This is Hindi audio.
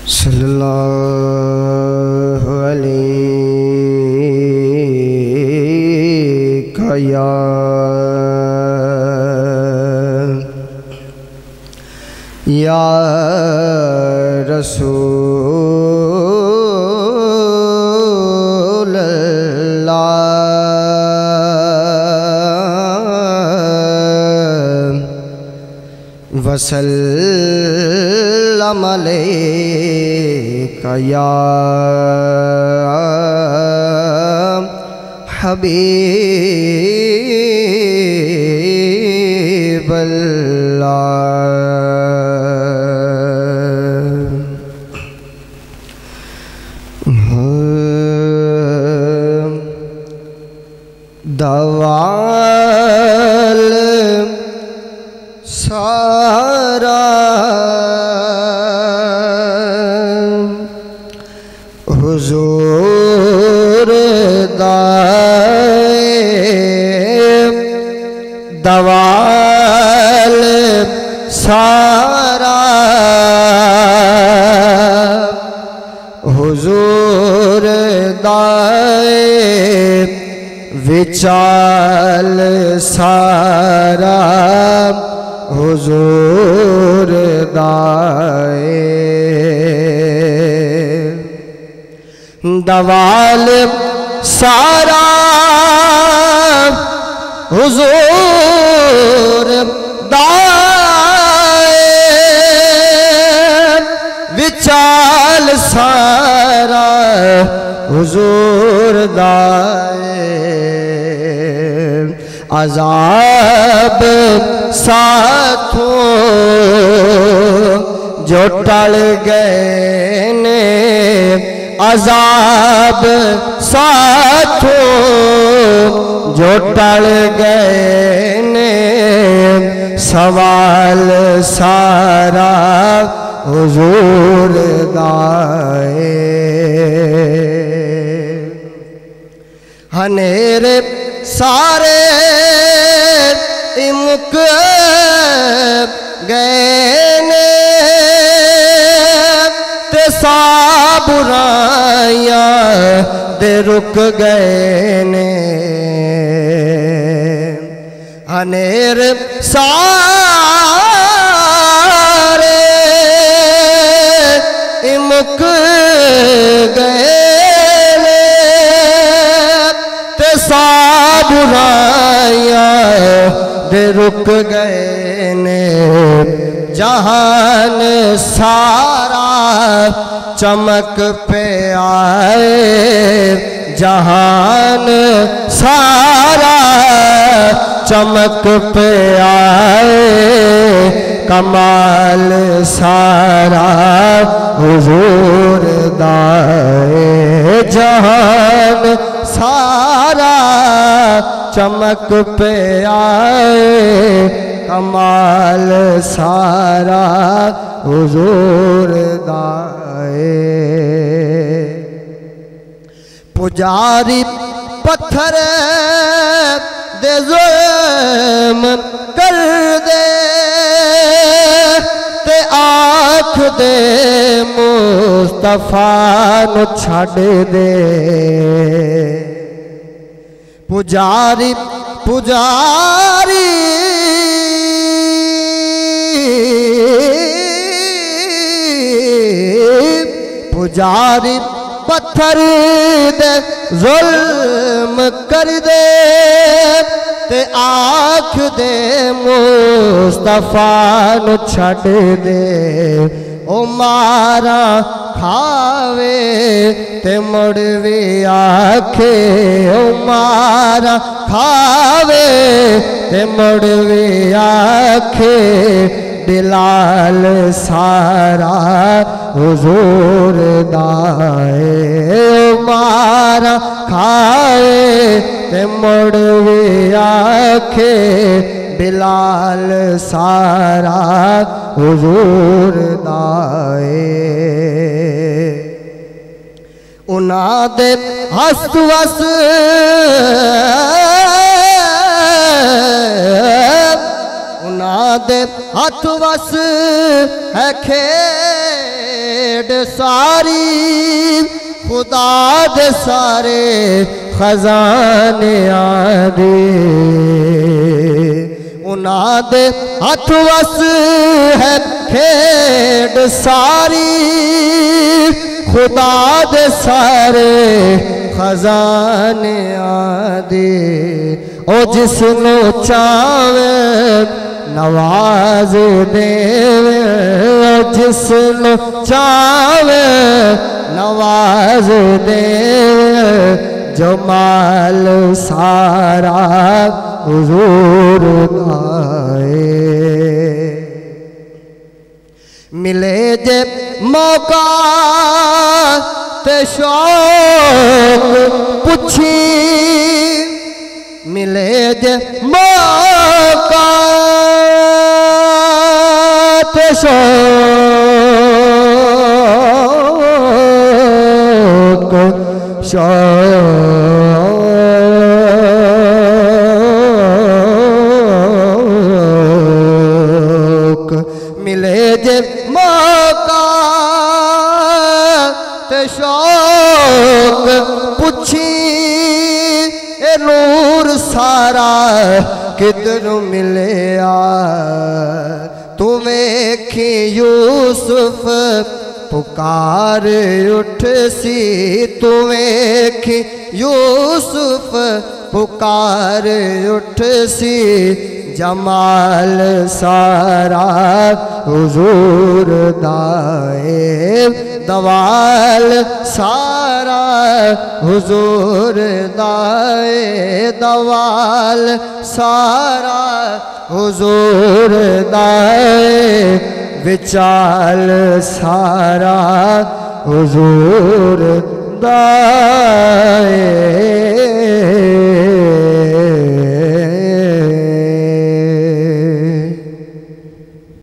सल्लल्लाहु अलैहि या रसूल अल्लाह वसल्लम अलैका या हबीब अल्लाह। दवाल सारा हुजूर दाए, दवाल सारा हुजूर दाए, विचाल सारा हुजूर दाए। दवाल सारा हुजूर दाए, विचाल सारा हुजूर दाए। अज़ाब साथों जो टल गए ने, अज़ाब साथों जो टल गए ने, सवाल सारा हुजूर दाए। हनेरे सारे इमुक गए ने, ते सा बुराइयां दे रुक गए ने। हनेर सारे इमुक गए ने, ते सा बुराइयां दे रुक गए ने। जहान सारा चमक पे आए, जहान सारा चमक पे आए, कमाल सारा हुजूर दाए। जहान सारा चमक पे आए, कमाल सारा हुजूर दाए। पुजारी पत्थर दे जुल्म कर दे, ते आँख दे मुस्तफा नु छड़ दे। पुजारी पुजारी पुजारी पत्थर दे जुल्म कर दे, ते आँख दे मुस्तफा नु छड़ दे। ओ मारा खावे ते मुड़ भी आखे, ओ मारा खावे ते मुड़ भी आखे, बिलाल सारा हुजूर दाए। ओ मारा खाए ते मुड़ भी आखे, बिलाल सारा हुजूर दाए। उना दे हस्त वस उना दे हथ वस है खेल खेड सारी खुदा दे सारे खजाने आदे उन्हां दे हथ वस है खेड सारी खुदा दे सारे खजाने आदे ओ जिसनो चावे नवाज देवे जिसनो चावे नवाज देवे जमाल सारा हुजूर दाए मिले जे मौका ते शौक पुछी मिले जे मौका ते शौक शौक मिले जे मौका ते शौक पुछी ए नूर सारा किधर मिलया तू वेखी यूसुफ पुकार उठ सी तू वेखी यूसुफ पुकार उठ सी जमाल सारा हुजूर दाए दवाल सारा हुजूर दाए दवाल सारा हुजूर दाए विचाल सारा हुजूर दाए।